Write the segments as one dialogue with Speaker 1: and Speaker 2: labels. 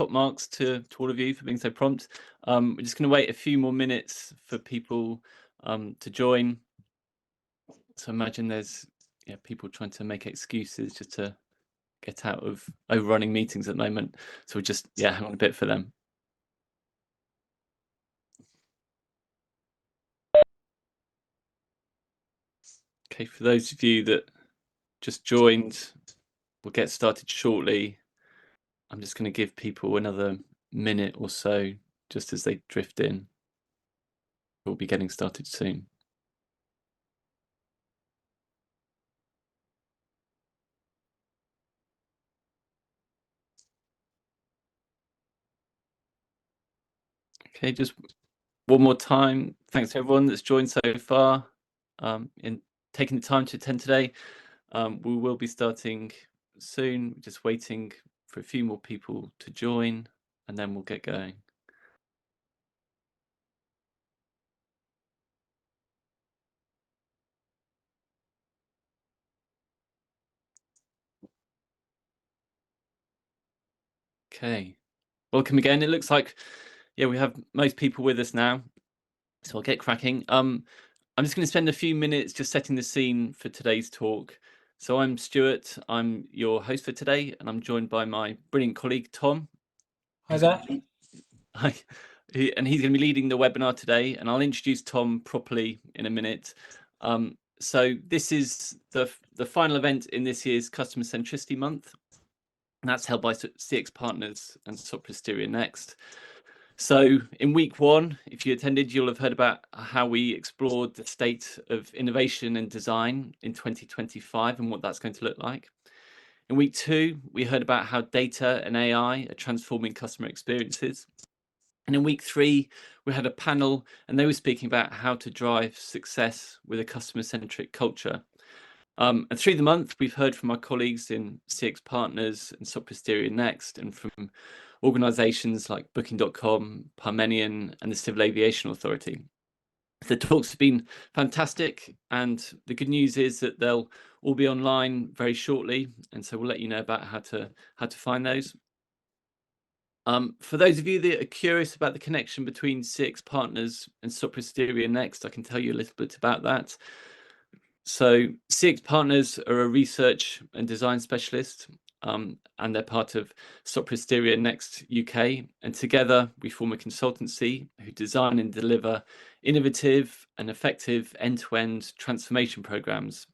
Speaker 1: top marks to all of you for being so prompt. We're just going to wait a few more minutes for people to join. So imagine there's people trying to make excuses just to get out of overrunning meetings at the moment. So we'll just hang on a bit for them. Okay, for those of you that just joined, we'll get started shortly. I'm just going to give people another minute or so just as they drift in. We'll be getting started soon. Okay, just one more time. Thanks to everyone that's joined so far in taking the time to attend today. We will be starting soon. We're just waiting for a few more people to join and then we'll get going. Okay, welcome again. It looks like we have most people with us now, so I'll get cracking. I'm just going to spend a few minutes just setting the scene for today's talk. So I'm Stuart, I'm your host for today, and I'm joined by my brilliant colleague Tom.
Speaker 2: Hi there.
Speaker 1: Hi. And he's going to be leading the webinar today, and I'll introduce Tom properly in a minute. So this is the final event in this year's Customer Centricity Month, and that's held by CX Partners and Centricity Next. So in week one, if you attended, you'll have heard about how we explored the state of innovation and design in 2025 and what that's going to look like. In week two, we heard about how data and AI are transforming customer experiences. And in week three, we had a panel and they were speaking about how to drive success with a customer-centric culture. And through the month, we've heard from our colleagues in CX Partners and Centricity Next, and from organisations like Booking.com, Parmenion, and the Civil Aviation Authority. The talks have been fantastic, and the good news is that they'll all be online very shortly, and so we'll let you know about how to find those. For those of you that are curious about the connection between CX Partners and Centricity Next, I can tell you a little bit about that. So CX Partners are a research and design specialist, and they're part of Centricity Next UK. And together we form a consultancy who design and deliver innovative and effective end-to-end transformation programs.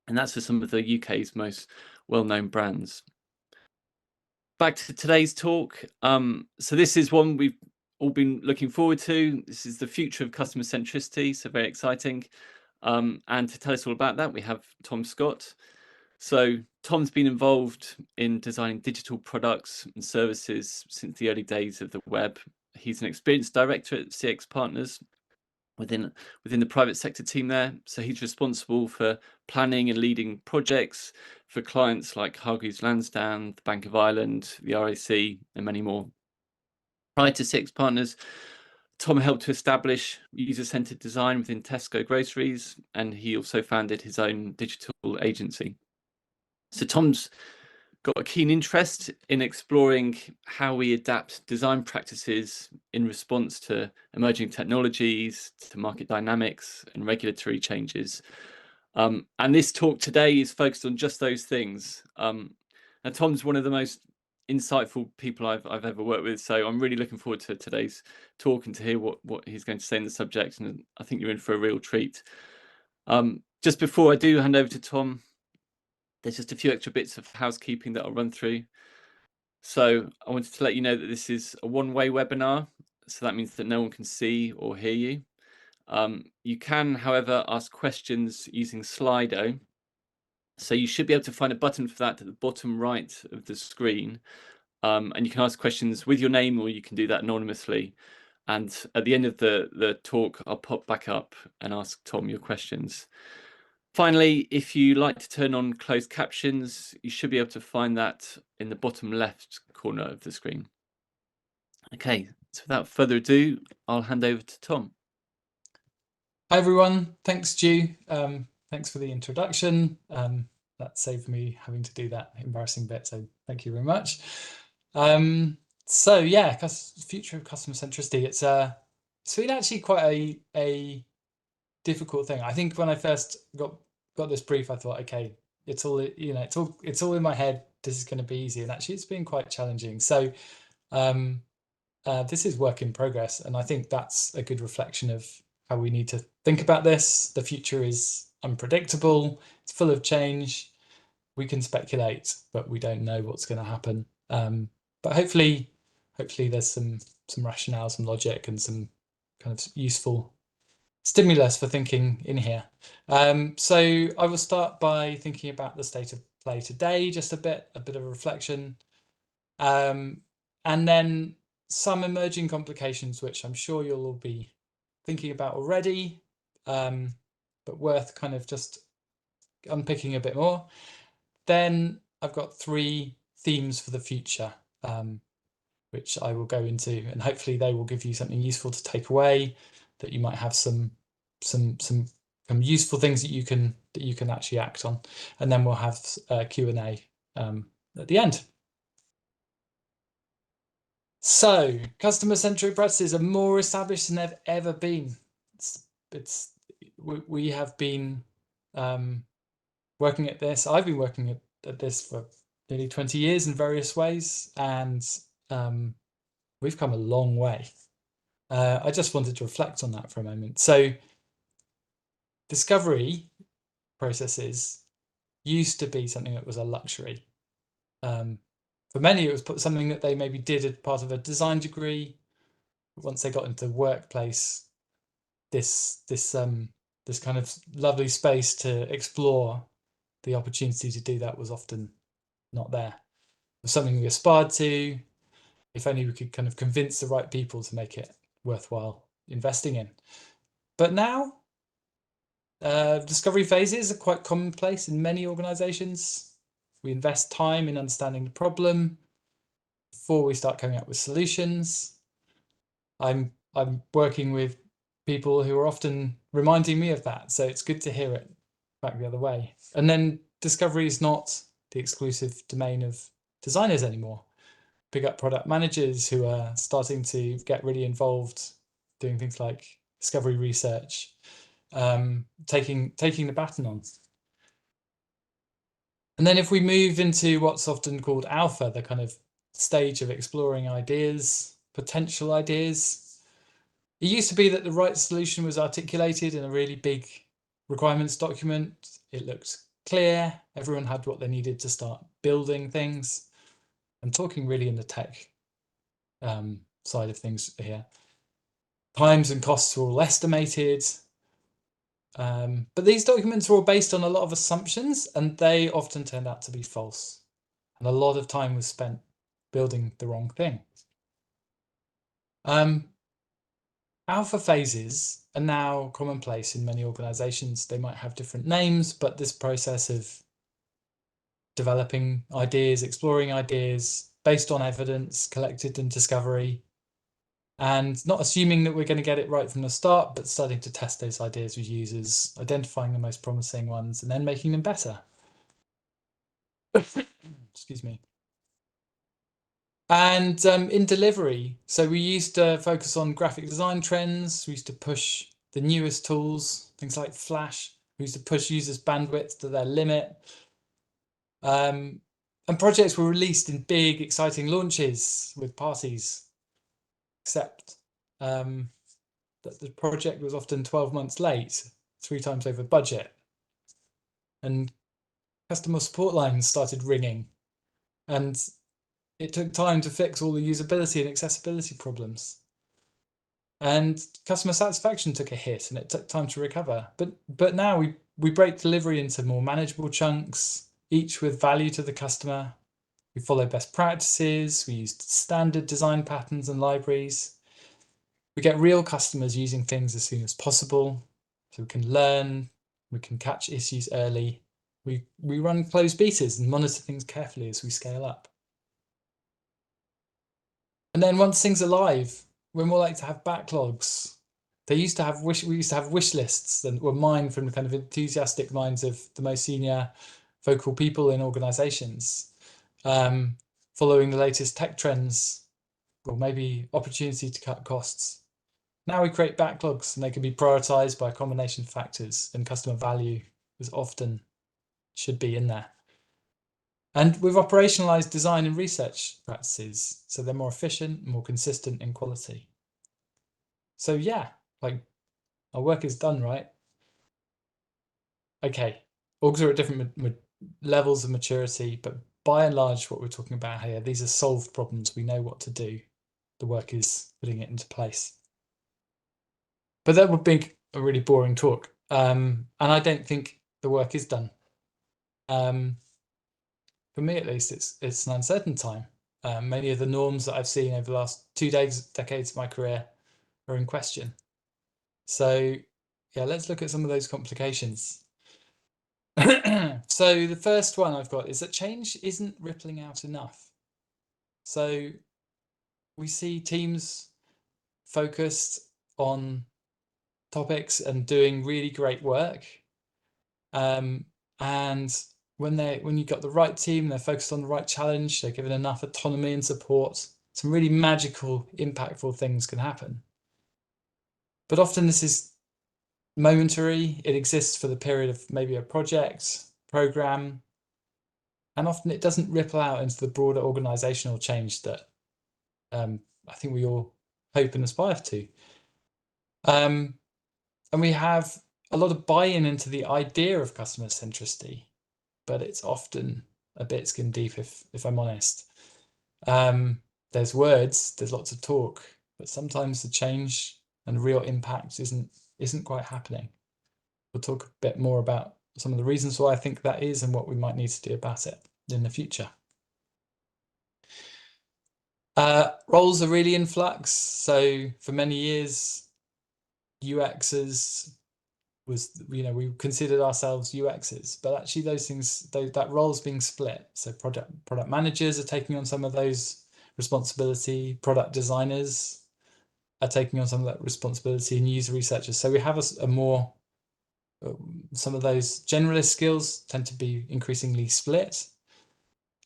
Speaker 1: And that's for some of the UK's most well-known brands. Back to today's talk. So this is one we've all been looking forward to. This is the future of customer centricity, so very exciting. And to tell us all about that, we have Tom Scott. So Tom's been involved in designing digital products and services since the early days of the web. He's an experienced director at CX Partners within the private sector team there. So he's responsible for planning and leading projects for clients like Hargreaves Lansdown, the Bank of Ireland, the RAC, and many more. Prior to CX Partners, Tom helped to establish user-centered design within Tesco groceries, and he also founded his own digital agency. So Tom's got a keen interest in exploring how we adapt design practices in response to emerging technologies, to market dynamics and regulatory changes. And this talk today is focused on just those things. And Tom's one of the most insightful people I've ever worked with, so I'm really looking forward to today's talk and to hear what he's going to say in the subject, and I think you're in for a real treat. Just before I do hand over to Tom, there's just a few extra bits of housekeeping that I'll run through. So I wanted to let you know that this is a one-way webinar, so that means that no one can see or hear you. You can, however, ask questions using Slido. So you should be able to find a button for that at the bottom right of the screen. And you can ask questions with your name, or you can do that anonymously. And at the end of the talk, I'll pop back up and ask Tom your questions. Finally, if you like to turn on closed captions, you should be able to find that in the bottom left corner of the screen. Okay, so without further ado, I'll hand over to Tom.
Speaker 2: Hi everyone, thanks Stu. Thanks for the introduction. That saved me having to do that embarrassing bit, so thank you very much. So yeah, future of customer centricity. It's been actually quite a difficult thing. I think when I first got this brief, I thought, okay, it's all it's all in my head. This is going to be easy, and actually, it's been quite challenging. So this is work in progress, and I think that's a good reflection of how we need to think about this. The future is unpredictable. It's full of change. We can speculate, but we don't know what's going to happen. But hopefully there's some rationale, some logic, and some kind of useful stimulus for thinking in here. So I will start by thinking about the state of play today, just a bit of reflection, and then some emerging complications, which I'm sure you'll all be thinking about already, but worth kind of just unpicking a bit more. Then I've got 3 themes for the future, which I will go into, and hopefully they will give you something useful to take away, that you might have some useful things that you can actually act on, and then we'll have Q&A at the end. So customer-centric practices are more established than they've ever been. We have been working at this. I've been working at this for nearly 20 years in various ways, and we've come a long way. I just wanted to reflect on that for a moment. So discovery processes used to be something that was a luxury. For many, it was something that they maybe did as part of a design degree. But once they got into the workplace, this kind of lovely space to explore the opportunity to do that was often not there. It was something we aspired to, if only we could kind of convince the right people to make it worthwhile investing in. But now, discovery phases are quite commonplace in many organizations. We invest time in understanding the problem before we start coming up with solutions. I'm working with people who are often reminding me of that, so it's good to hear it back the other way. And then discovery is not the exclusive domain of designers anymore. Pick up product managers who are starting to get really involved, doing things like discovery research, taking the baton on. And then if we move into what's often called alpha, the kind of stage of exploring ideas, potential ideas, it used to be that the right solution was articulated in a really big requirements document. It looked clear. Everyone had what they needed to start building things. I'm talking really in the tech side of things here. Times and costs were all estimated. But these documents were all based on a lot of assumptions, and they often turned out to be false. And a lot of time was spent building the wrong thing. Alpha phases are now commonplace in many organizations. They might have different names, but this process of developing ideas, exploring ideas based on evidence collected in discovery, and not assuming that we're going to get it right from the start, but starting to test those ideas with users, identifying the most promising ones, and then making them better. Excuse me. And in delivery, so we used to focus on graphic design trends. We used to push the newest tools, things like Flash. We used to push users' bandwidth to their limit. And projects were released in big, exciting launches with parties, except that the project was often 12 months late, 3 times over budget. And customer support lines started ringing. And it took time to fix all the usability and accessibility problems. And customer satisfaction took a hit, and it took time to recover. But now we break delivery into more manageable chunks, each with value to the customer. We follow best practices. We use standard design patterns and libraries. We get real customers using things as soon as possible, so we can learn, we can catch issues early. We run closed betas and monitor things carefully as we scale up. And then once things are live, we're more likely to have backlogs. We used to have wish lists that were mined from the kind of enthusiastic minds of the most senior vocal people in organizations, following the latest tech trends or maybe opportunity to cut costs. Now we create backlogs and they can be prioritized by a combination of factors, and customer value is often should be in there. And we've operationalized design and research practices, so they're more efficient, more consistent in quality. So yeah, like our work is done, right? Okay, orgs are at different levels of maturity, but by and large, what we're talking about here, these are solved problems. We know what to do. The work is putting it into place. But that would be a really boring talk. And I don't think the work is done. For me, at least, it's an uncertain time. Many of the norms that I've seen over the last 2 decades of my career are in question. So yeah, let's look at some of those complications. So the first one I've got is that change isn't rippling out enough. So we see teams focused on topics and doing really great work. And when you've got the right team, they're focused on the right challenge, they're given enough autonomy and support, some really magical, impactful things can happen. But often this is momentary. It exists for the period of maybe a project, program, and often it doesn't ripple out into the broader organizational change that I think we all hope and aspire to. And we have a lot of buy-in into the idea of customer centricity, but it's often a bit skin deep, if I'm honest. There's words, there's lots of talk, but sometimes the change and real impact isn't quite happening. We'll talk a bit more about some of the reasons why I think that is and what we might need to do about it in the future. Roles are really in flux. So for many years, UXers we considered ourselves UXers, but actually those things, that role's being split. So product managers are taking on some of those responsibility, product designers are taking on some of that responsibility, and user researchers. So we have a more some of those generalist skills tend to be increasingly split.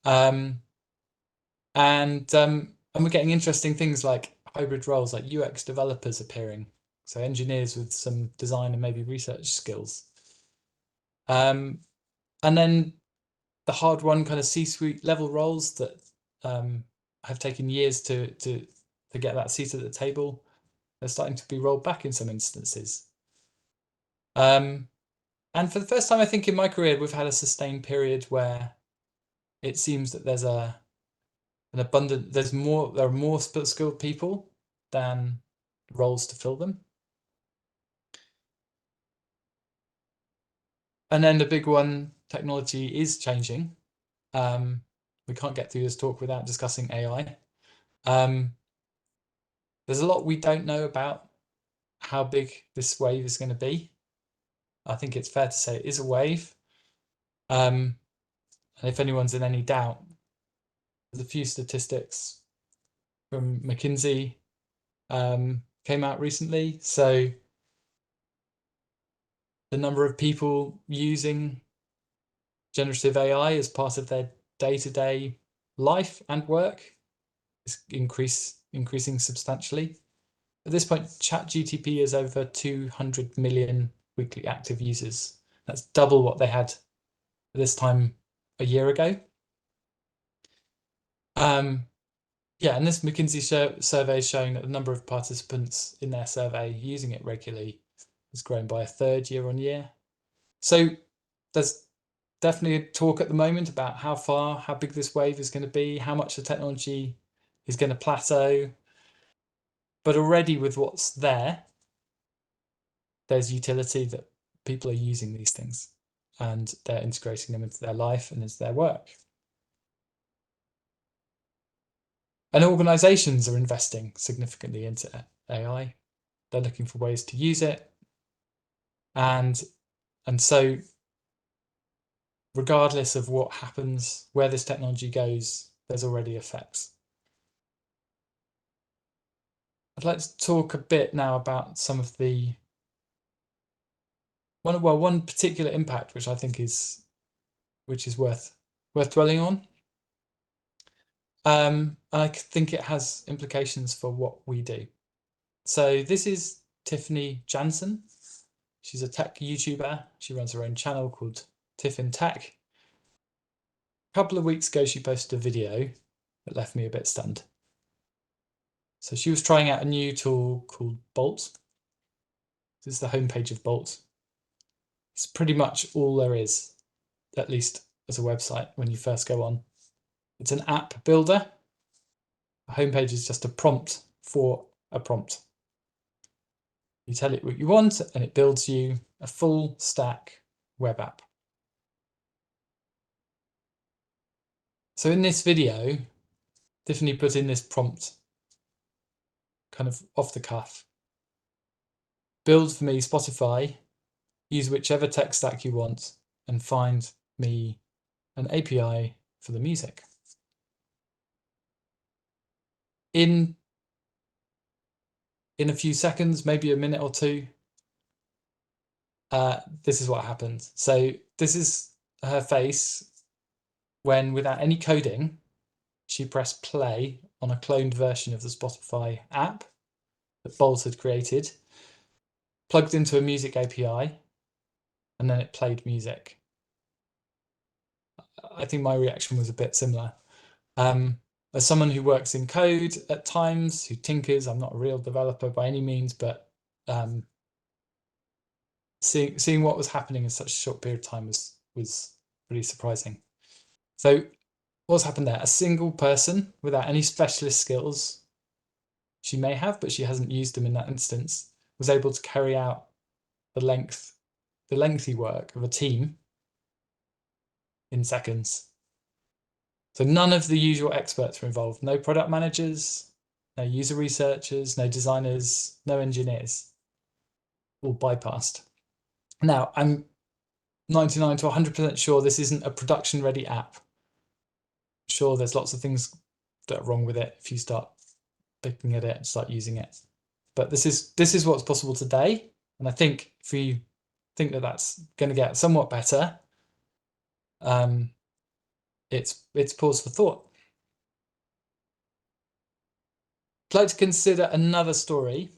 Speaker 2: And we're getting interesting things like hybrid roles, like UX developers appearing. So engineers with some design and maybe research skills. And then the hard-won kind of C-suite level roles that have taken years to get that seat at the table, they're starting to be rolled back in some instances. And for the first time, I think in my career, we've had a sustained period where it seems that there's there are more skilled people than roles to fill them. And then the big one, technology is changing. We can't get through this talk without discussing AI. There's a lot we don't know about how big this wave is going to be. I think it's fair to say it is a wave. And if anyone's in any doubt, there's a few statistics from McKinsey came out recently. So the number of people using generative AI as part of their day-to-day life and work is increasing substantially. At this point, ChatGPT is over 200 million weekly active users. That's double what they had this time a year ago. Yeah, and this McKinsey survey is showing that the number of participants in their survey using it regularly has grown by 1/3 year on year. So there's definitely a talk at the moment about how big this wave is going to be, how much the technology is going to plateau. But already with what's there's utility that people are using these things and they're integrating them into their life and into their work. And organizations are investing significantly into AI. They're looking for ways to use it. And so regardless of what happens, where this technology goes, there's already effects. I'd like to talk a bit now about some of the one particular impact which I think is worth dwelling on. I think it has implications for what we do. So this is Tiffany Jansen. She's a tech YouTuber. She runs her own channel called Tiff in Tech. A couple of weeks ago, she posted a video that left me a bit stunned. So she was trying out a new tool called Bolt. This is the homepage of Bolt. It's pretty much all there is, at least as a website when you first go on. It's an app builder. A homepage is just a prompt for a prompt. You tell it what you want and it builds you a full stack web app. So in this video, Tiffany put in this prompt, kind of off the cuff. Build for me Spotify, use whichever tech stack you want, and find me an API for the music. In a few seconds, maybe a minute or two, this is what happens. So this is her face when, without any coding, she pressed play on a cloned version of the Spotify app that Bolt had created, plugged into a music API, and then it played music. I think my reaction was a bit similar. As someone who works in code at times, who tinkers, I'm not a real developer by any means, but seeing what was happening in such a short period of time was pretty surprising. So what's happened there? A single person without any specialist skills, she may have, but she hasn't used them in that instance, was able to carry out the lengthy work of a team in seconds. So none of the usual experts were involved. No product managers, no user researchers, no designers, no engineers. All bypassed. Now, I'm 99 to 100% sure this isn't a production-ready app. Sure, there's lots of things that are wrong with it if you start picking at it and start using it. But this is what's possible today. And I think if we think that that's going to get somewhat better, it's pause for thought. I'd like to consider another story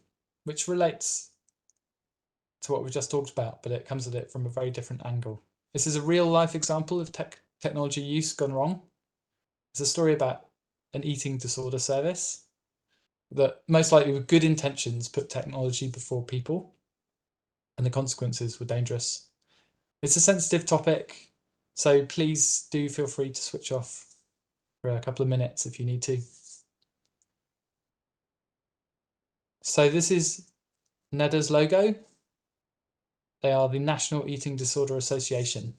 Speaker 2: which relates to what we've just talked about, but it comes at it from a very different angle. This is a real life example of technology use gone wrong. It's a story about an eating disorder service that most likely with good intentions put technology before people, and the consequences were dangerous. It's a sensitive topic, so please do feel free to switch off for a couple of minutes if you need to. So this is NEDA's logo. They are the National Eating Disorder Association.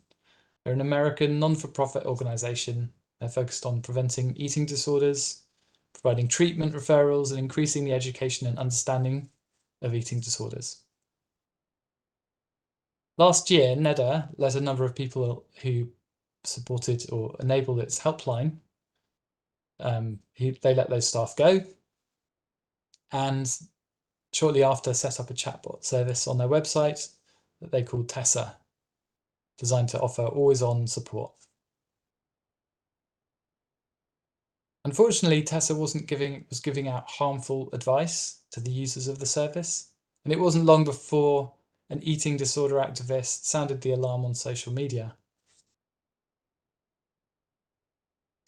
Speaker 2: They're an American non-for-profit organization. They're focused on preventing eating disorders, providing treatment referrals, and increasing the education and understanding of eating disorders. Last year, NEDA let a number of people who supported or enabled its helpline. They let those staff go, and shortly after set up a chatbot service on their website that they called Tessa, designed to offer always-on support. Unfortunately, Tessa was giving out harmful advice to the users of the service, and it wasn't long before an eating disorder activist sounded the alarm on social media.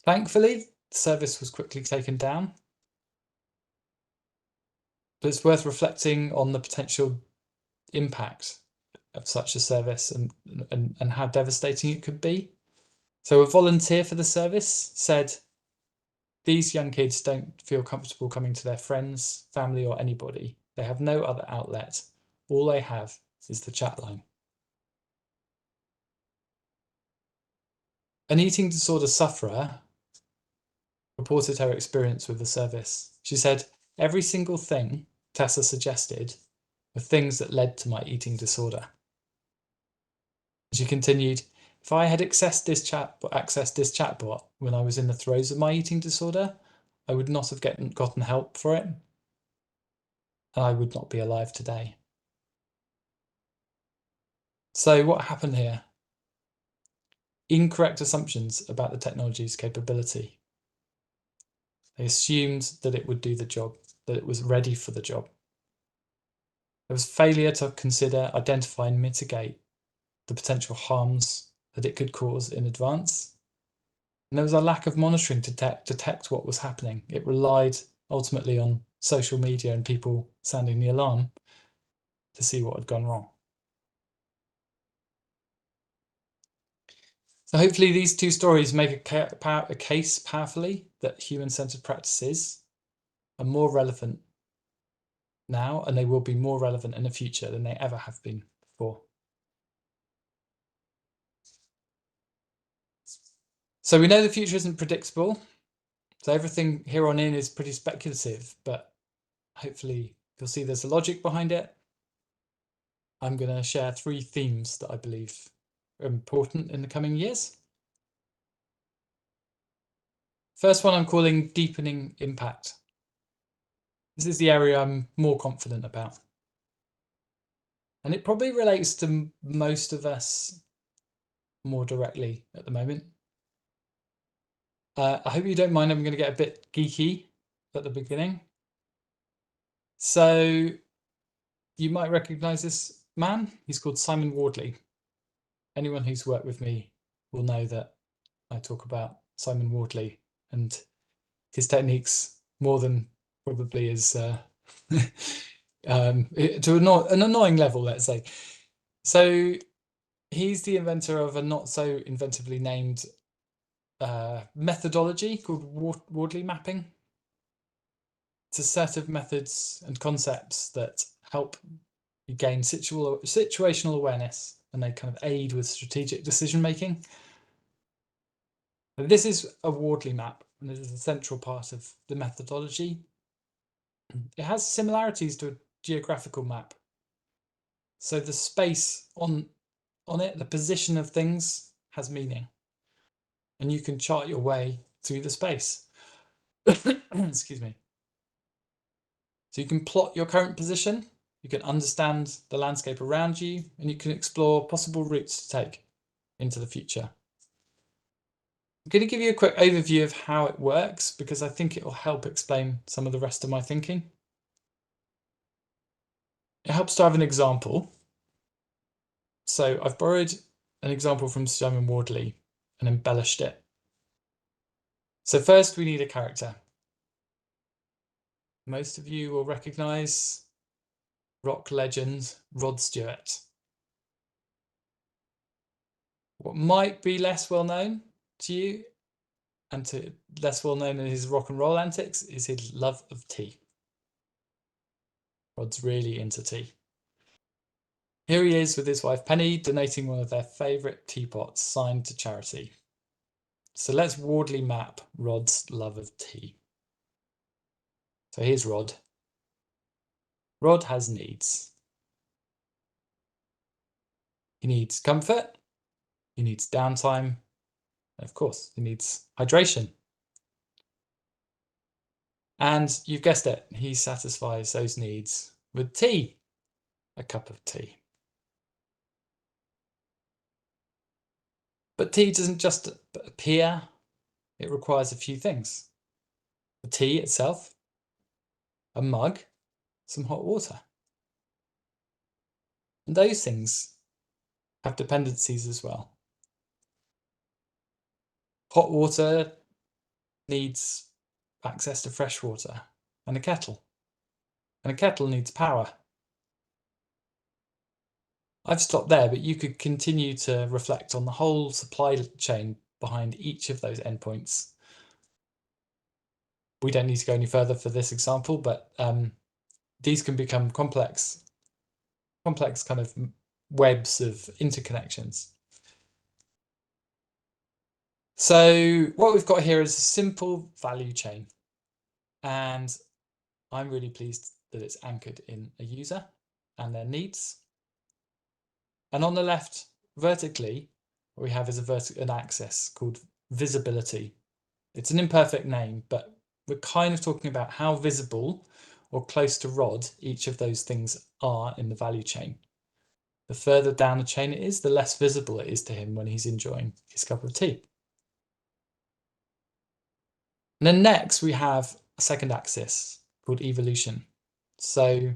Speaker 2: Thankfully, the service was quickly taken down, but it's worth reflecting on the potential impact of such a service and how devastating it could be. So a volunteer for the service said, "These young kids don't feel comfortable coming to their friends, family, or anybody. They have no other outlet. All they have is the chat line." An eating disorder sufferer reported her experience with the service. She said, "Every single thing Tessa suggested were things that led to my eating disorder." She continued, "If I had accessed this chatbot when I was in the throes of my eating disorder, I would not have gotten help for it, and I would not be alive today." So what happened here? Incorrect assumptions about the technology's capability. They assumed that it would do the job, that it was ready for the job. There was failure to consider, identify, and mitigate the potential harms that it could cause in advance. And there was a lack of monitoring to detect what was happening. It relied ultimately on social media and people sounding the alarm to see what had gone wrong. So hopefully these two stories make a case powerfully that human-centered practices are more relevant now, and they will be more relevant in the future than they ever have been before. So we know the future isn't predictable. So everything here on in is pretty speculative, but hopefully you'll see there's a logic behind it. I'm going to share 3 themes that I believe are important in the coming years. First one I'm calling deepening impact. This is the area I'm more confident about. And it probably relates to most of us more directly at the moment. I hope you don't mind, I'm going to get a bit geeky at the beginning. So you might recognize this man. He's called Simon Wardley. Anyone who's worked with me will know that I talk about Simon Wardley and his techniques more than probably is to an annoying level, let's say. So he's the inventor of a not so inventively named methodology called Wardley mapping. It's a set of methods and concepts that help you gain situational awareness, and they kind of aid with strategic decision making. This is a Wardley map, and this is a central part of the methodology. It has similarities to a geographical map. So the space on it, the position of things, has meaning. And you can chart your way through the space. Excuse me. So you can plot your current position, you can understand the landscape around you, and you can explore possible routes to take into the future. I'm going to give you a quick overview of how it works because I think it will help explain some of the rest of my thinking. It helps to have an example. So I've borrowed an example from Simon Wardley and embellished it. So first we need a character. Most of you will recognise rock legend Rod Stewart. What might be less well known to you and to less well known in his rock and roll antics is his love of tea. Rod's really into tea. Here he is with his wife Penny donating one of their favourite teapots signed to charity. So let's Wardley map Rod's love of tea. So here's Rod. Rod has needs. He needs comfort, he needs downtime, and of course, he needs hydration. And you've guessed it, he satisfies those needs with tea, a cup of tea. But tea doesn't just appear, it requires a few things. The tea itself, a mug, some hot water. And those things have dependencies as well. Hot water needs access to fresh water and a kettle. And a kettle needs power. I've stopped there, but you could continue to reflect on the whole supply chain behind each of those endpoints. We don't need to go any further for this example, but these can become complex kind of webs of interconnections. So what we've got here is a simple value chain, and I'm really pleased that it's anchored in a user and their needs. And on the left, vertically, what we have is an axis called visibility. It's an imperfect name, but we're kind of talking about how visible or close to Rod each of those things are in the value chain. The further down the chain it is, the less visible it is to him when he's enjoying his cup of tea. And then next we have a second axis called evolution. So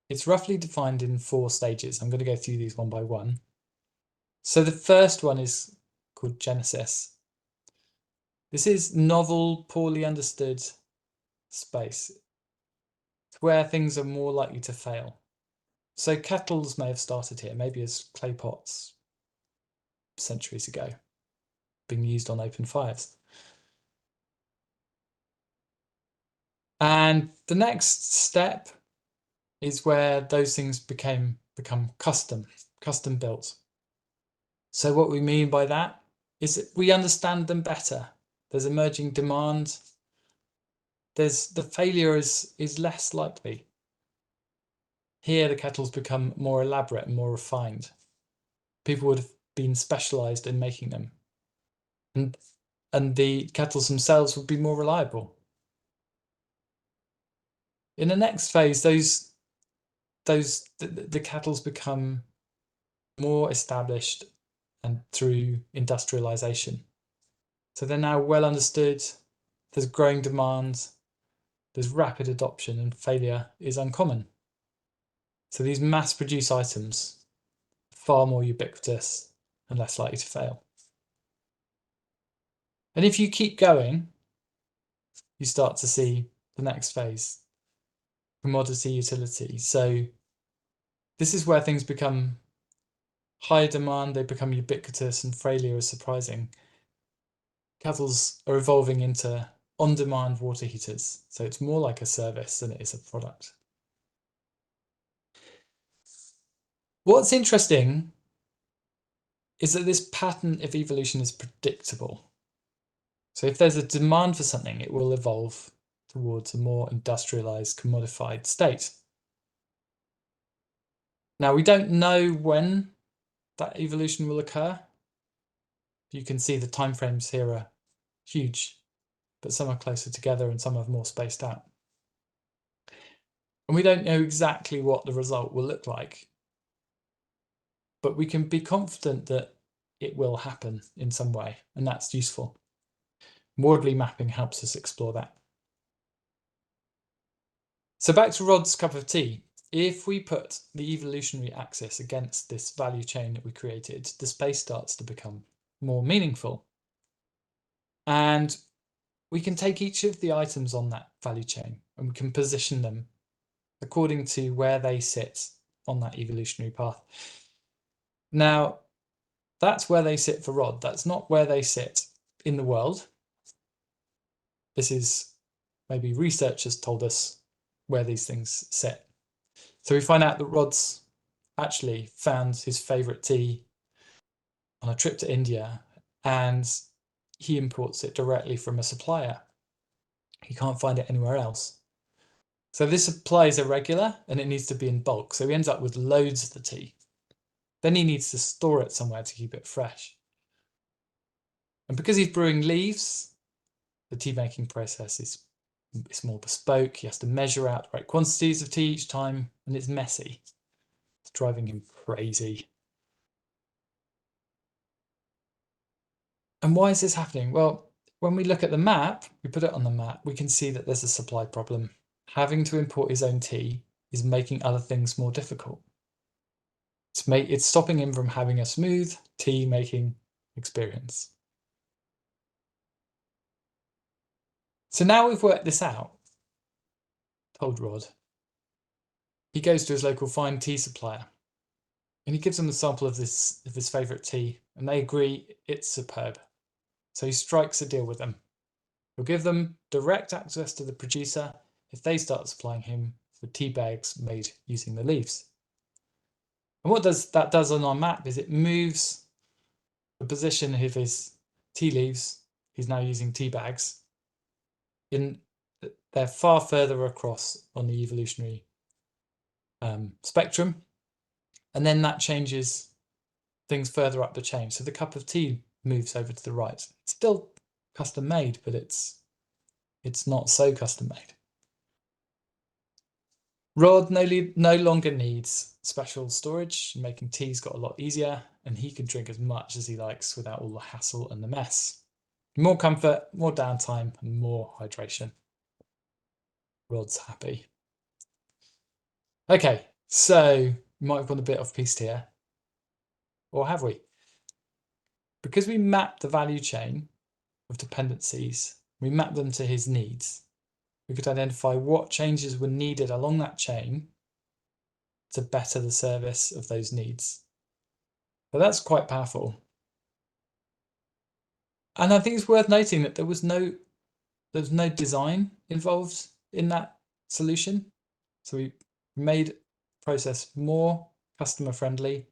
Speaker 2: it's roughly defined in 4 stages. I'm going to go through these one by one. So the first one is called genesis. This is novel, poorly understood space. It's where things are more likely to fail. So kettles may have started here, maybe as clay pots centuries ago, being used on open fires. And the next step is where those things become custom built. So what we mean by that is that we understand them better. There's emerging demand. The failure is less likely. Here the kettles become more elaborate and more refined. People would have been specialized in making them. And the kettles themselves would be more reliable. In the next phase, the kettles become more established and through industrialization. So they're now well understood, there's growing demand, there's rapid adoption, and failure is uncommon. So these mass-produced items are far more ubiquitous and less likely to fail. And if you keep going, you start to see the next phase, commodity utility. So this is where things become high demand, they become ubiquitous, and failure is surprising. Kettles are evolving into on-demand water heaters, so it's more like a service than it is a product. What's interesting is that this pattern of evolution is predictable. So if there's a demand for something, it will evolve towards a more industrialized, commodified state. Now, we don't know when that evolution will occur. You can see the timeframes here are huge, but some are closer together and some are more spaced out. And we don't know exactly what the result will look like, but we can be confident that it will happen in some way, and that's useful. Wardley mapping helps us explore that. So back to Rod's cup of tea. If we put the evolutionary axis against this value chain that we created, the space starts to become more meaningful. And we can take each of the items on that value chain and we can position them according to where they sit on that evolutionary path. Now, that's where they sit for Rod. That's not where they sit in the world. This is maybe researchers told us where these things sit. So we find out that Rod's actually found his favorite tea on a trip to India, and he imports it directly from a supplier. He can't find it anywhere else. So this supply is irregular and it needs to be in bulk. So he ends up with loads of the tea. Then he needs to store it somewhere to keep it fresh. And because he's brewing leaves, the tea making process is more bespoke. He has to measure out the right quantities of tea each time, and it's messy. It's driving him crazy. And why is this happening? Well, when we look at the map, we put it on the map, we can see that there's a supply problem. Having to import his own tea is making other things more difficult. It's stopping him from having a smooth tea making experience. So now we've worked this out, told Rod, he goes to his local fine tea supplier and he gives them a sample of his favourite tea, and they agree it's superb. So he strikes a deal with them. He'll give them direct access to the producer if they start supplying him with tea bags made using the leaves. And what that does on our map is it moves the position of his tea leaves, he's now using tea bags, they're far further across on the evolutionary spectrum. And then that changes things further up the chain. So the cup of tea moves over to the right. It's still custom made, but it's not so custom made. Rod no longer needs special storage. Making tea's got a lot easier, and he can drink as much as he likes without all the hassle and the mess. More comfort, more downtime, and more hydration. Rod's happy. Okay, so we might have gone a bit off piste here. Or have we? Because we mapped the value chain of dependencies, we mapped them to his needs. We could identify what changes were needed along that chain to better the service of those needs. But that's quite powerful. And I think it's worth noting that there was no design involved in that solution. So we made the process more customer friendly,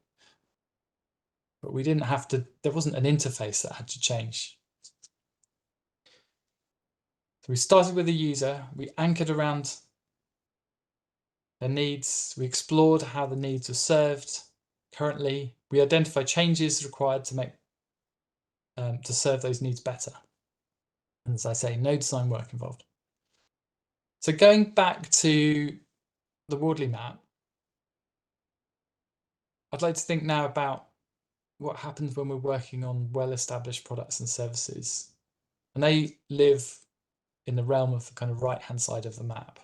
Speaker 2: but we didn't have to, there wasn't an interface that had to change. So we started with the user, we anchored around their needs, we explored how the needs are served currently, we identify changes required to make to serve those needs better. And as I say, no design work involved. So going back to the Wardley map, I'd like to think now about what happens when we're working on well-established products and services. And they live in the realm of the kind of right-hand side of the map.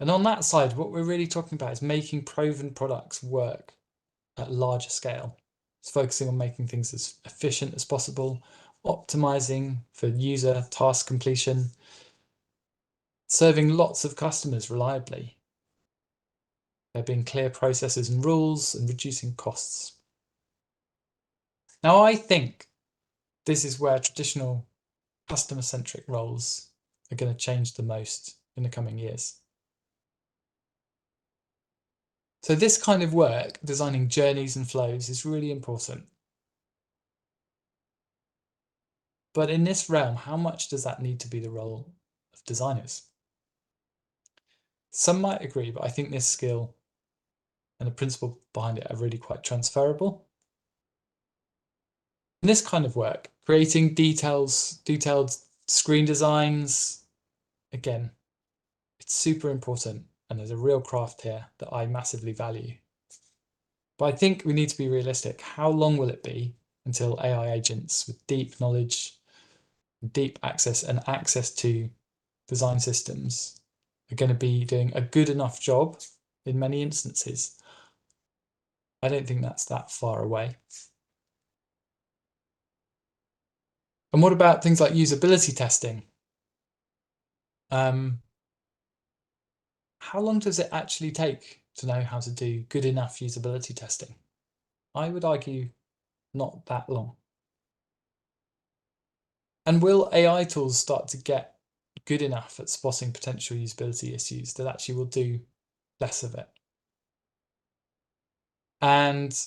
Speaker 2: And on that side, what we're really talking about is making proven products work at larger scale. It's focusing on making things as efficient as possible, optimizing for user task completion, serving lots of customers reliably. There being clear processes and rules and reducing costs. Now, I think this is where traditional customer-centric roles are going to change the most in the coming years. So this kind of work, designing journeys and flows, is really important. But in this realm, how much does that need to be the role of designers? Some might agree, but I think this skill and the principle behind it are really quite transferable. In this kind of work, creating detailed screen designs, again, it's super important, and there's a real craft here that I massively value. But I think we need to be realistic. How long will it be until AI agents with deep knowledge, deep access, and access to design systems are going to be doing a good enough job in many instances? I don't think that's that far away. And what about things like usability testing? How long does it actually take to know how to do good enough usability testing? I would argue not that long. And will AI tools start to get good enough at spotting potential usability issues that actually will do less of it? And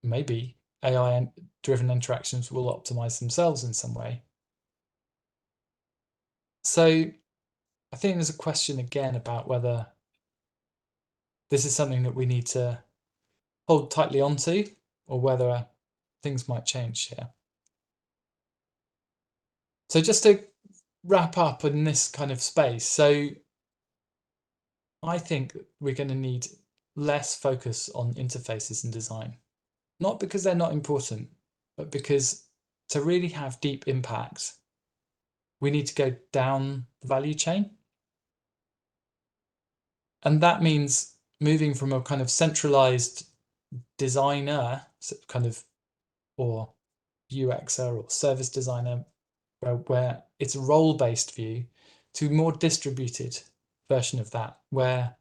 Speaker 2: maybe AI-driven interactions will optimize themselves in some way. So I think there's a question again about whether this is something that we need to hold tightly onto, or whether things might change here. So just to wrap up in this kind of space, so I think we're going to need less focus on interfaces and design. Not because they're not important, but because to really have deep impact, we need to go down the value chain. And that means moving from a kind of centralized designer kind of, or UXer or service designer, where it's a role-based view, to a more distributed version of that, where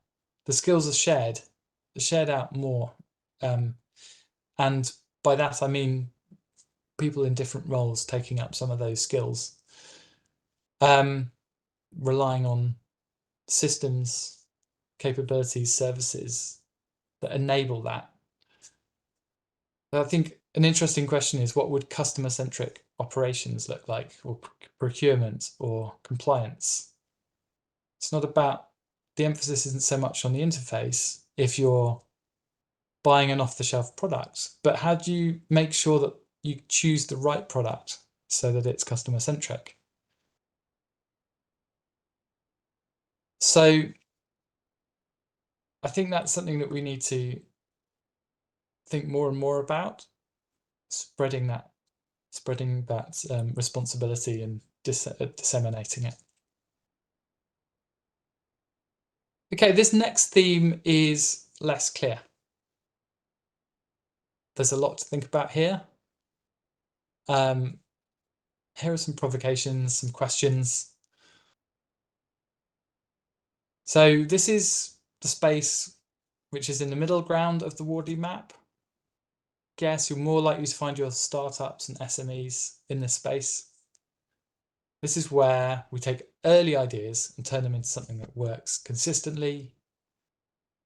Speaker 2: the skills are shared out more. And by that, I mean people in different roles taking up some of those skills, relying on systems, capabilities, services that enable that. But I think an interesting question is, what would customer-centric operations look like, or procurement, or compliance? It's not about, the emphasis isn't so much on the interface if you're buying an off-the-shelf product, but how do you make sure that you choose the right product so that it's customer-centric? So I think that's something that we need to think more and more about, spreading that spreading that responsibility and disseminating it. Okay, this next theme is less clear. There's a lot to think about here. Here are some provocations, some questions. So this is the space which is in the middle ground of the Wardley map. Guess you're more likely to find your startups and SMEs in this space. This is where we take early ideas and turn them into something that works consistently.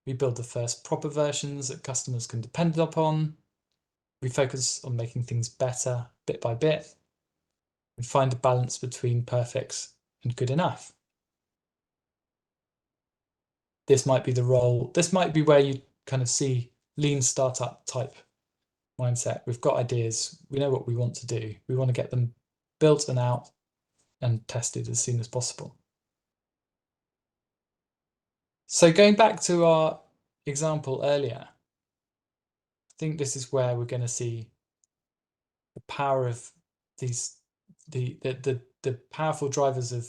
Speaker 2: We build the first proper versions that customers can depend upon. We focus on making things better bit by bit. We find a balance between perfect and good enough. This might be the role. This might be where you kind of see lean startup type mindset. We've got ideas. We know what we want to do. We want to get them built and out and tested as soon as possible. So going back to our example earlier, I think this is where we're going to see the power of these, the powerful drivers of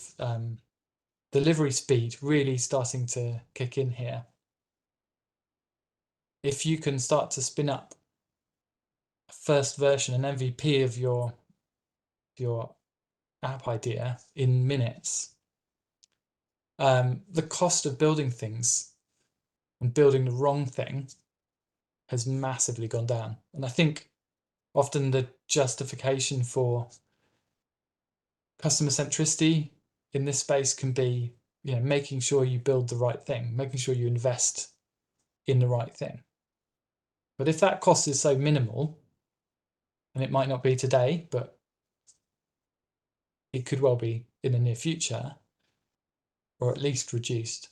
Speaker 2: delivery speed really starting to kick in here. If you can start to spin up a first version, an MVP of your app idea in minutes, the cost of building things and building the wrong thing has massively gone down. And I think often the justification for customer centricity in this space can be, making sure you build the right thing, making sure you invest in the right thing. But if that cost is so minimal, and it might not be today, but it could well be in the near future, or at least reduced,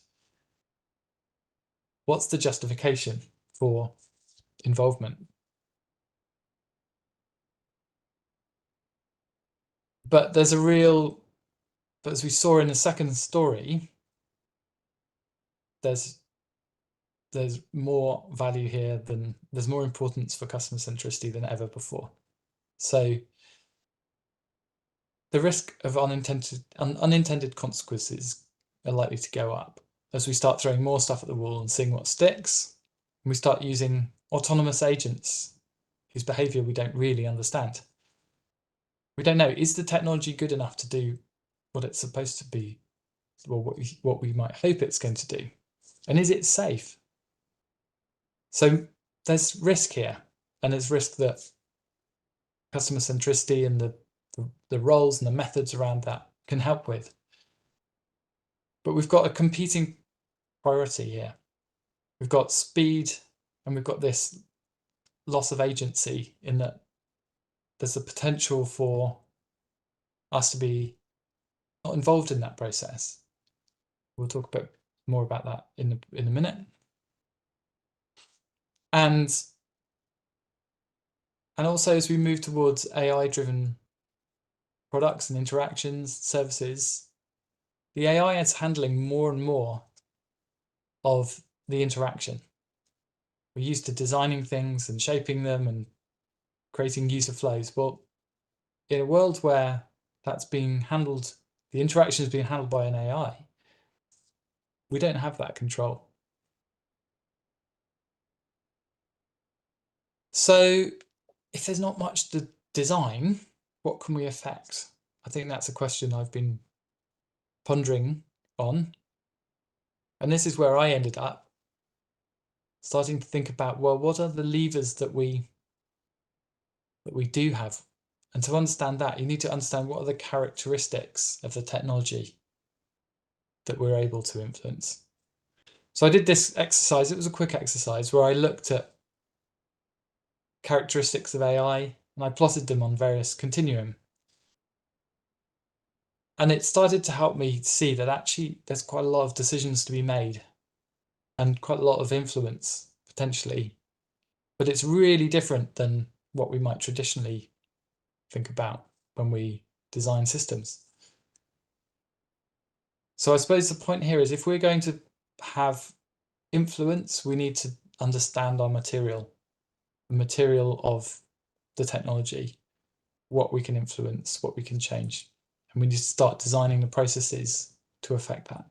Speaker 2: what's the justification for involvement? But as we saw in the second story, there's more value here there's more importance for customer centricity than ever before. So the risk of unintended consequences are likely to go up as we start throwing more stuff at the wall and seeing what sticks. And we start using autonomous agents whose behavior we don't really understand. We don't know, is the technology good enough to do what it's supposed to be, or what we might hope it's going to do? And is it safe? So there's risk here, and there's risk that customer centricity and the roles and the methods around that can help with. But we've got a competing priority here. We've got speed, and we've got this loss of agency in that there's a potential for us to be not involved in that process. We'll talk a bit more about that in a minute. And also, as we move towards AI-driven products and interactions, services, the AI is handling more and more of the interaction. We're used to designing things and shaping them and creating user flows. Well, in a world where that's being handled, the interaction is being handled by an AI, we don't have that control. So if there's not much to design, what can we affect? I think that's a question I've been pondering on. And this is where I ended up starting to think about, well, what are the levers that we do have? And to understand that, you need to understand what are the characteristics of the technology that we're able to influence. So I did this exercise. It was a quick exercise where I looked at characteristics of AI and I plotted them on various continuum. And it started to help me see that actually there's quite a lot of decisions to be made and quite a lot of influence potentially. But it's really different than what we might traditionally think about when we design systems. So I suppose the point here is if we're going to have influence, we need to understand our material, the material of the technology. what we can influence, what we can change. And we need to start designing the processes to affect that.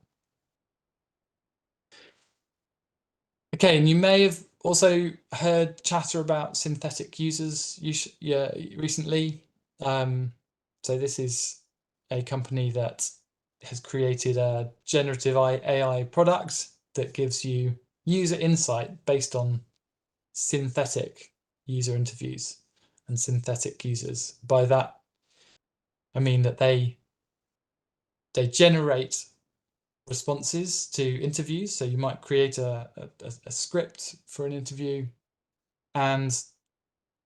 Speaker 2: Okay, and you may have also heard chatter about synthetic users recently. So this is a company that has created a generative AI product that gives you user insight based on synthetic user interviews and synthetic users. By that, I mean that they generate responses to interviews. So you might create a script for an interview, and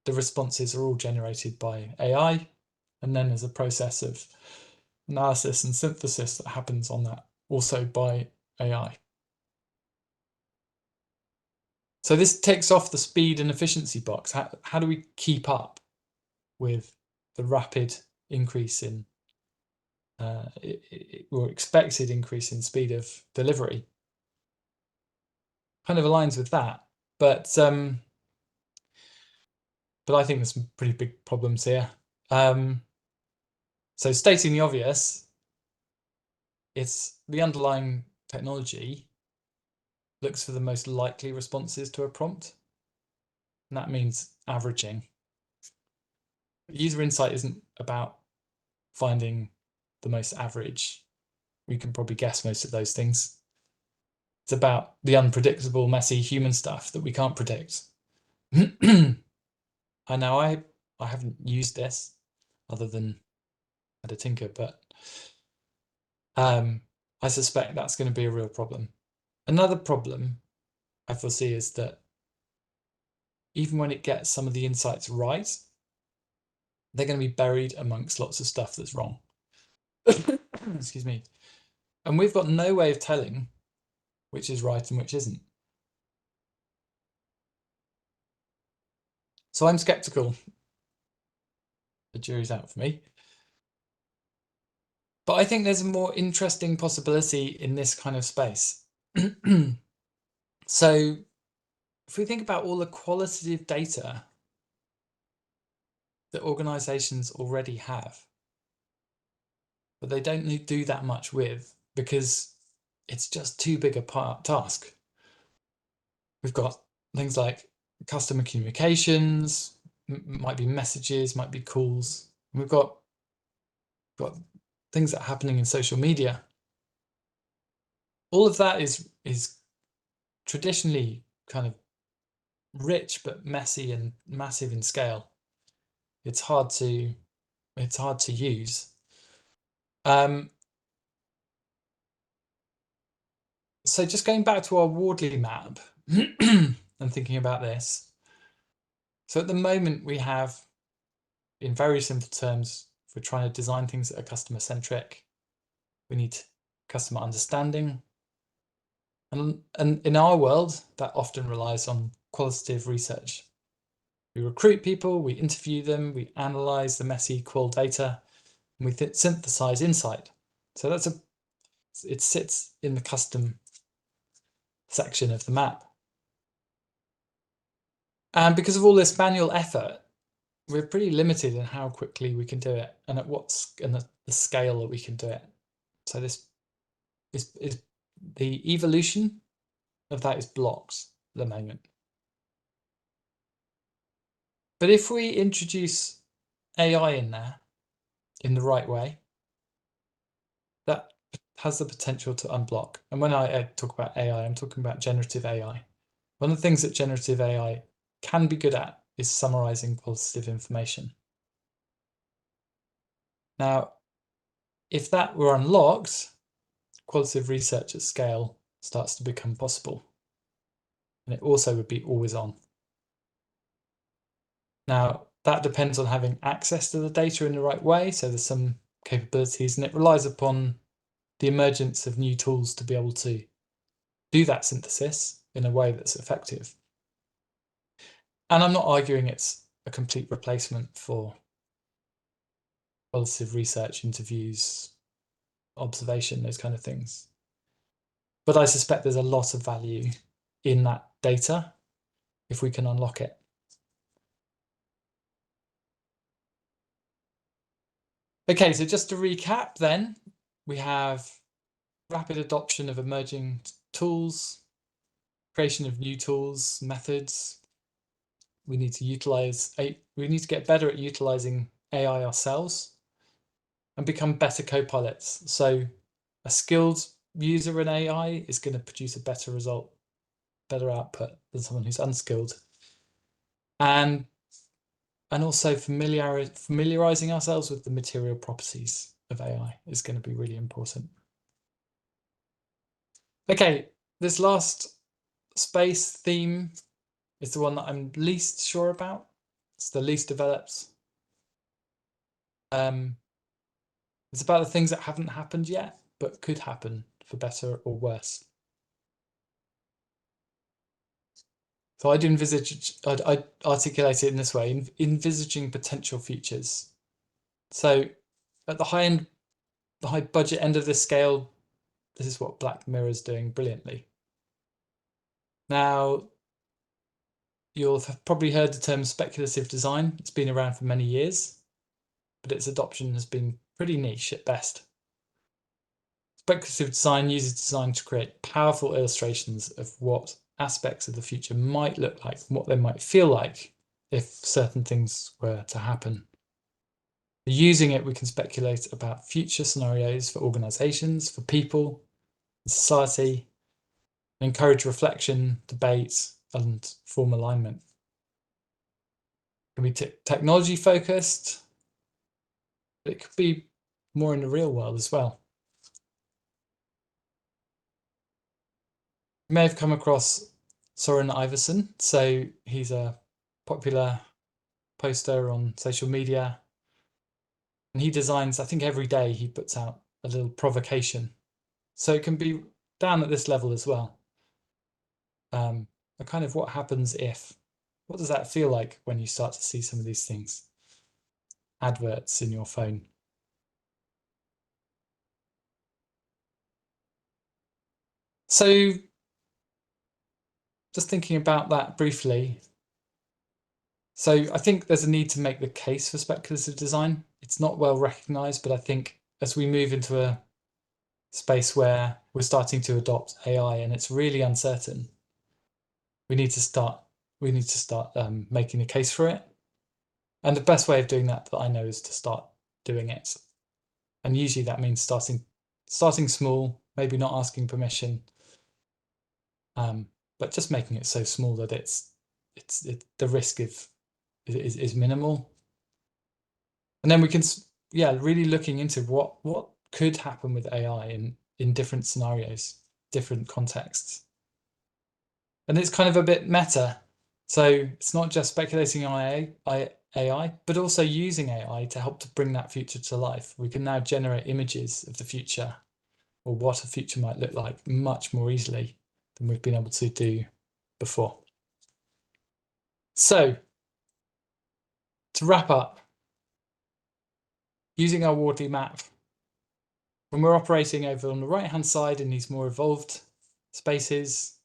Speaker 2: the responses are all generated by AI. And then there's a process of analysis and synthesis that happens on that, also by AI. So this takes off the speed and efficiency box. How do we keep up with the rapid increase in or expected increase in speed of delivery? Kind of aligns with that, but I think there's some pretty big problems here. So stating the obvious, it's the underlying technology looks for the most likely responses to a prompt, and that means averaging. User insight isn't about finding the most average. We can probably guess most of those things. It's about the unpredictable, messy human stuff that we can't predict. I know I haven't used this other than at a tinker, but I suspect that's going to be a real problem. Another problem I foresee is that even when it gets some of the insights right, they're going to be buried amongst lots of stuff that's wrong. Excuse me. And we've got no way of telling which is right and which isn't. So I'm skeptical. The jury's out for me. But I think there's a more interesting possibility in this kind of space. So if we think about all the qualitative data that organizations already have, but they don't do that much with because it's just too big a task. We've got things like customer communications, might be messages, might be calls. We've got things that are happening in social media. All of that is traditionally kind of rich but messy and massive in scale. It's hard to use. So just going back to our Wardley map and thinking about this. So at the moment we have, in very simple terms, if we're trying to design things that are customer centric, we need customer understanding. And in our world, that often relies on qualitative research. We recruit people, we interview them, we analyze the messy qual data, and we synthesize insight. So it sits in the custom section of the map. And because of all this manual effort, we're pretty limited in how quickly we can do it and at the scale that we can do it. So this is the evolution of that is blocked at the moment. But if we introduce AI in there in the right way, that has the potential to unblock. And when I talk about AI, I'm talking about generative AI. One of the things that generative AI can be good at is summarizing qualitative information. Now, if that were unlocked, qualitative research at scale starts to become possible. And it also would be always on. Now, that depends on having access to the data in the right way. So there's some capabilities, and it relies upon the emergence of new tools to be able to do that synthesis in a way that's effective. And I'm not arguing it's a complete replacement for qualitative research, interviews, observation, those kind of things. But I suspect there's a lot of value in that data if we can unlock it. Okay, so just to recap then, we have rapid adoption of emerging tools, creation of new tools, methods. We need to get better at utilizing AI ourselves and become better co-pilots. So a skilled user in AI is going to produce a better result, better output than someone who's unskilled. And also familiarizing ourselves with the material properties of AI is going to be really important. Okay, this last space theme is the one that I'm least sure about. It's the least developed. It's about the things that haven't happened yet, but could happen for better or worse. So I'd articulate it in this way, envisaging potential futures. So at the high end, the high budget end of this scale, this is what Black Mirror is doing brilliantly. Now, you'll have probably heard the term speculative design. It's been around for many years, but its adoption has been pretty niche at best. Speculative design uses design to create powerful illustrations of what aspects of the future might look like, what they might feel like if certain things were to happen. Using it, we can speculate about future scenarios for organizations, for people, society, encourage reflection, debate, and form alignment. It can be technology focused, but it could be more in the real world as well. You may have come across Soren Iverson. So he's a popular poster on social media. And he designs, I think every day he puts out a little provocation. So it can be down at this level as well. A kind of what happens if. What does that feel like when you start to see some of these things? Adverts in your phone. So just thinking about that briefly. So I think there's a need to make the case for speculative design. It's not well recognized, but I think as we move into a space where we're starting to adopt AI and it's really uncertain, we need to start making a case for it. And the best way of doing that I know is to start doing it. And usually that means starting small, maybe not asking permission, but just making it so small that the risk is minimal. And then we can, really looking into what could happen with AI in different scenarios, different contexts. And it's kind of a bit meta. So it's not just speculating on AI, but also using AI to help to bring that future to life. We can now generate images of the future or what a future might look like much more easily than we've been able to do before. So to wrap up, using our Wardley map, when we're operating over on the right-hand side in these more evolved spaces,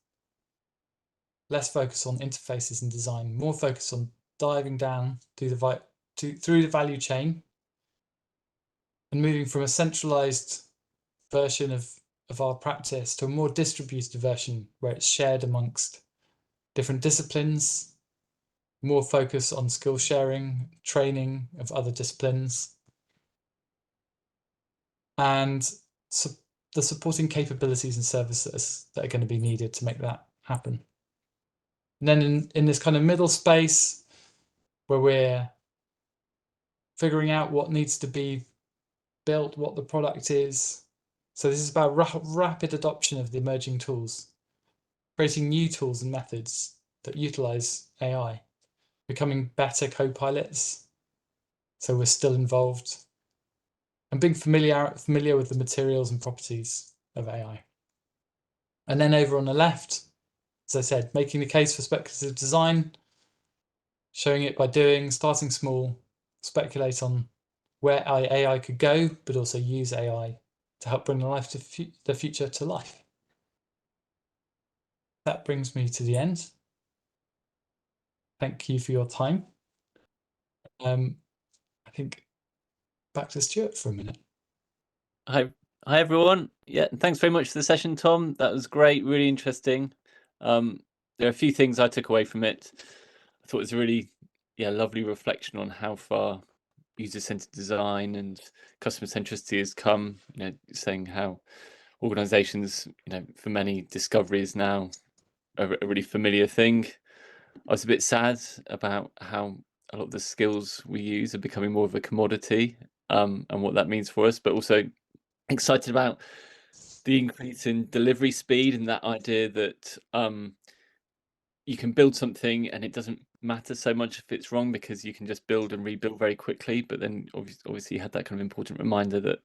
Speaker 2: less focus on interfaces and design, more focus on diving down through the value chain and moving from a centralized version of our practice to a more distributed version where it's shared amongst different disciplines, more focus on skill sharing, training of other disciplines, and the supporting capabilities and services that are going to be needed to make that happen. And then in this kind of middle space where we're figuring out what needs to be built, what the product is. So this is about rapid adoption of the emerging tools, creating new tools and methods that utilize AI, becoming better co-pilots, so we're still involved, and being familiar with the materials and properties of AI. And then over on the left, as I said, making the case for speculative design, showing it by starting small, speculate on where AI could go, but also use AI to help bring the future to life. That brings me to the end. Thank you for your time. I think back to Stuart for a minute.
Speaker 1: Hi everyone. Yeah, thanks very much for the session, Tom. That was great, really interesting. There are a few things I took away from it. I thought it was a really, lovely reflection on how far user-centered design and customer centricity has come. Saying how organizations, for many, discovery is now a really familiar thing. I was a bit sad about how a lot of the skills we use are becoming more of a commodity, and what that means for us, but also excited about the increase in delivery speed and that idea that you can build something and it doesn't matter so much if it's wrong, because you can just build and rebuild very quickly. But then obviously you had that kind of important reminder that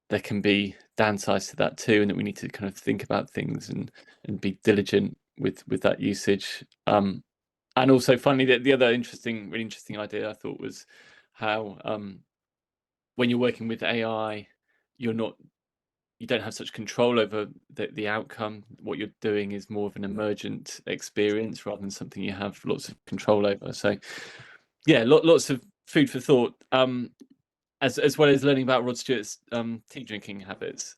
Speaker 1: there can be downsides to that too, and that we need to kind of think about things and be diligent with that usage. And also finally, the other really interesting idea I thought was how when you're working with AI, you don't have such control over the outcome. What you're doing is more of an emergent experience rather than something you have lots of control over. So yeah, lots of food for thought, as well as learning about Rod Stewart's tea drinking habits.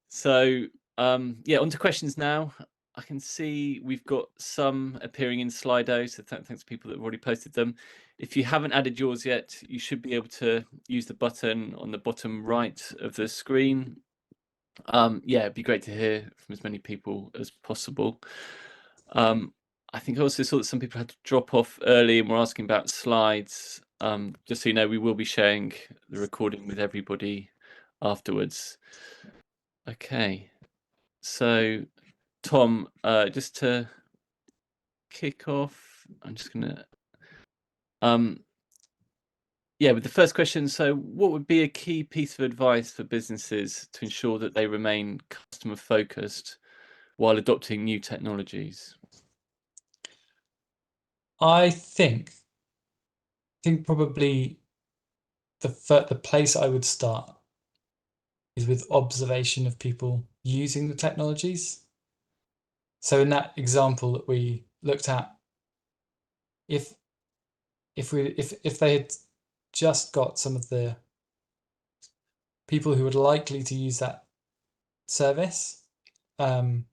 Speaker 1: So yeah, on to questions now. I can see we've got some appearing in Slido, so thanks to people that have already posted them. If you haven't added yours yet, you should be able to use the button on the bottom right of the screen. Yeah, it'd be great to hear from as many people as possible. I think I also saw that some people had to drop off early and were asking about slides. Just so you know, we will be sharing the recording with everybody afterwards. Okay, so Tom, just to kick off, I'm just gonna yeah, with the first question. So what would be a key piece of advice for businesses to ensure that they remain customer focused while adopting new technologies?
Speaker 2: I think probably the place I would start is with observation of people using the technologies. So in that example that we looked at, if they had just got some of the people who are likely to use that service to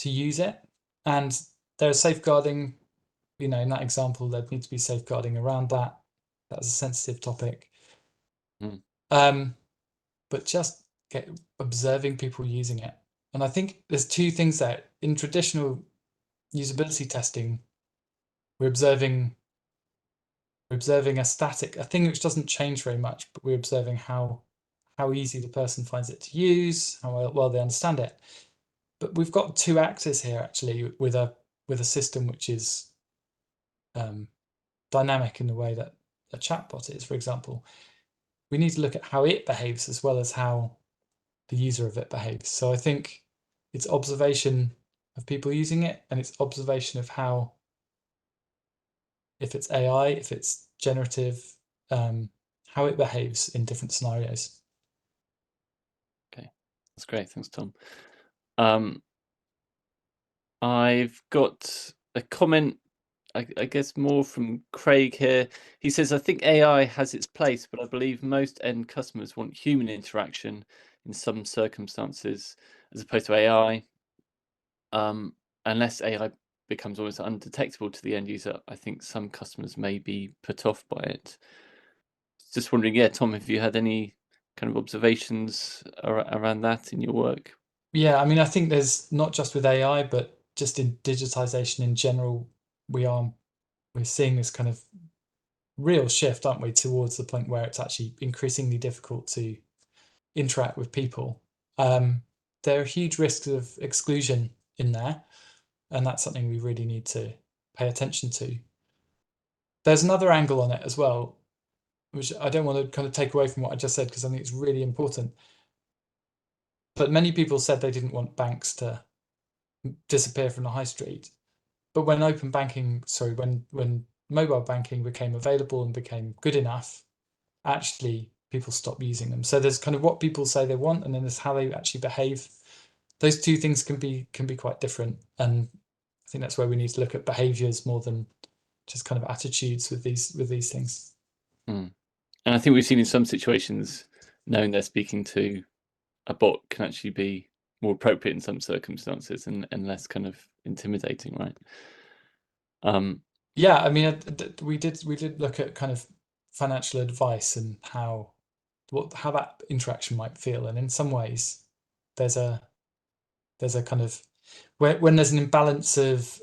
Speaker 2: use it, and there's safeguarding, in that example, there'd need to be safeguarding around that. That was a sensitive topic. But just observing people using it. And I think there's two things there. In traditional usability testing, we're observing a static, a thing which doesn't change very much, but we're observing how easy the person finds it to use, how well they understand it. But we've got two axes here actually, with a system which is dynamic in the way that a chatbot is, for example. We need to look at how it behaves as well as how the user of it behaves. So I think it's observation of people using it, and it's observation of how, if it's AI, if it's generative, how it behaves in different scenarios.
Speaker 1: Okay, that's great. Thanks, Tom. I've got a comment, I guess more from Craig here. He says, I think AI has its place, but I believe most end customers want human interaction in some circumstances as opposed to AI. Unless AI becomes almost undetectable to the end user, I think some customers may be put off by it. Just wondering, yeah, Tom, have you had any kind of observations around that in your work?
Speaker 2: Yeah, I mean, I think there's not just with AI, but just in digitization in general, we're seeing this kind of real shift, aren't we, towards the point where it's actually increasingly difficult to interact with people. There are huge risks of exclusion in there, and that's something we really need to pay attention to. There's another angle on it as well, which I don't want to kind of take away from what I just said, because I think it's really important. But many people said they didn't want banks to disappear from the high street. But when when mobile banking became available and became good enough, actually people stopped using them. So there's kind of what people say they want, and then there's how they actually behave. Those two things can be quite different, and I think that's where we need to look at behaviours more than just kind of attitudes with these things.
Speaker 1: And I think we've seen in some situations, knowing they're speaking to a bot can actually be more appropriate in some circumstances and less kind of intimidating, right?
Speaker 2: Yeah, I mean, we did look at kind of financial advice and how that interaction might feel, and in some ways, there's a kind of when there's an imbalance of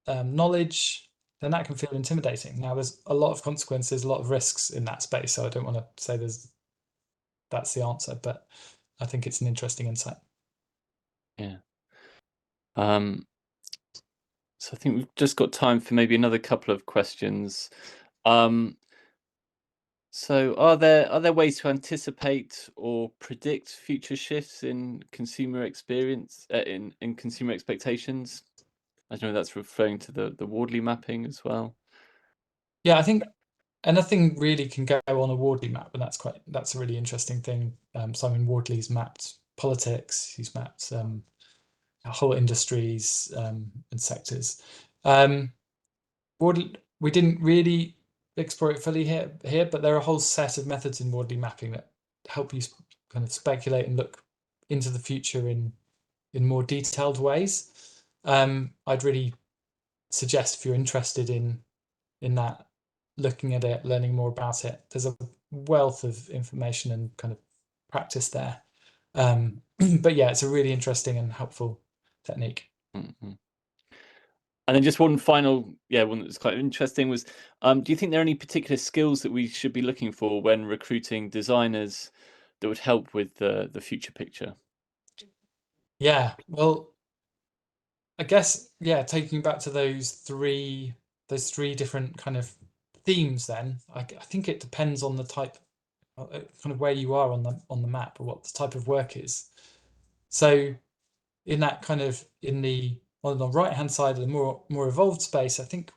Speaker 2: knowledge, then that can feel intimidating. Now, there's a lot of consequences, a lot of risks in that space, so I don't want to say that's the answer, but I think it's an interesting insight.
Speaker 1: Yeah. So I think we've just got time for maybe another couple of questions. So are there ways to anticipate or predict future shifts in consumer experience, in consumer expectations? I don't know, that's referring to the Wardley mapping as well.
Speaker 2: Yeah, I think anything really can go on a Wardley map, and that's a really interesting thing. Simon Wardley's mapped politics, he's mapped whole industries and sectors. We didn't really explore it fully here, but there are a whole set of methods in Wardley mapping that help you kind of speculate and look into the future in more detailed ways. I'd really suggest, if you're interested in that, looking at it, learning more about it. There's a wealth of information and kind of practice there. But yeah, it's a really interesting and helpful technique.
Speaker 1: Mm-hmm. And then just one final, one that was quite interesting was, do you think there are any particular skills that we should be looking for when recruiting designers that would help with the future picture?
Speaker 2: Yeah, well, I guess, taking back to those three different kind of themes, then I think it depends on the type, kind of where you are on the map, or what the type of work is. So in that kind of on the right hand side of the more evolved space, I think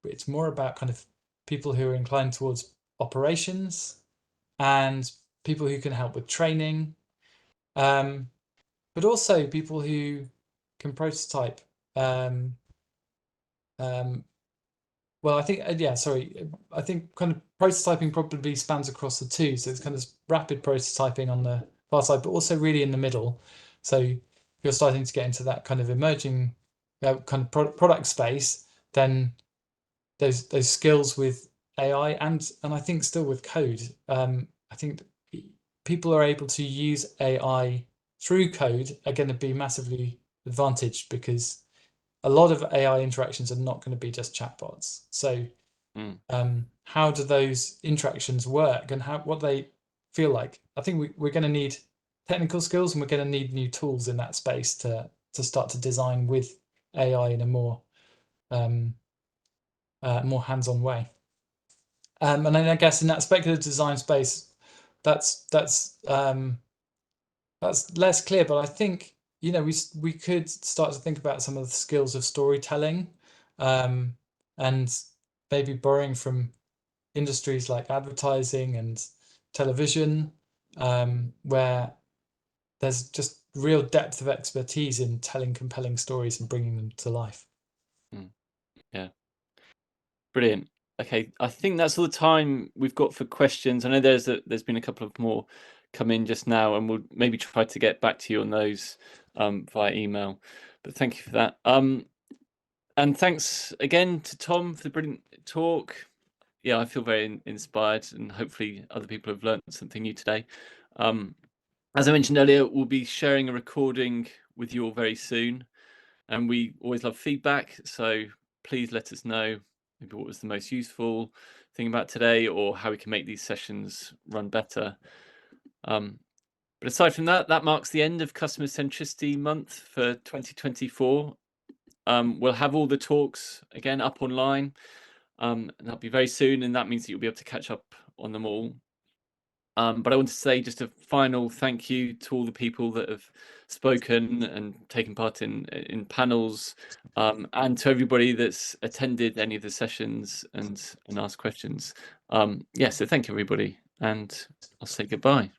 Speaker 2: it's more about kind of people who are inclined towards operations and people who can help with training, but also people who can prototype. Well, I think I think kind of prototyping probably spans across the two. So it's kind of rapid prototyping on the far side, but also really in the middle. So if you're starting to get into that kind of emerging kind of product space, then those skills with AI and I think still with code, I think people are able to use AI through code are going to be massively advantaged, because a lot of AI interactions are not going to be just chatbots. So how do those interactions work, and what they feel like? I think we're going to need technical skills, and we're going to need new tools in that space to start to design with AI in a more hands-on way. And then I guess in that speculative design space, that's less clear, but I think we could start to think about some of the skills of storytelling, and maybe borrowing from industries like advertising and television, where there's just real depth of expertise in telling compelling stories and bringing them to life.
Speaker 1: Yeah, brilliant. Okay, I think that's all the time we've got for questions. I know there's been a couple of more come in just now, and we'll maybe try to get back to you on those via email. But thank you for that. And thanks again to Tom for the brilliant talk. Yeah, I feel very inspired, and hopefully other people have learned something new today. As I mentioned earlier, we'll be sharing a recording with you all very soon, and we always love feedback. So please let us know maybe what was the most useful thing about today, or how we can make these sessions run better. But aside from that, that marks the end of Customer Centricity Month for 2024. We'll have all the talks again up online, and that'll be very soon, and that means that you'll be able to catch up on them all. But I want to say just a final thank you to all the people that have spoken and taken part in panels, and to everybody that's attended any of the sessions and asked questions. So thank you, everybody, and I'll say goodbye.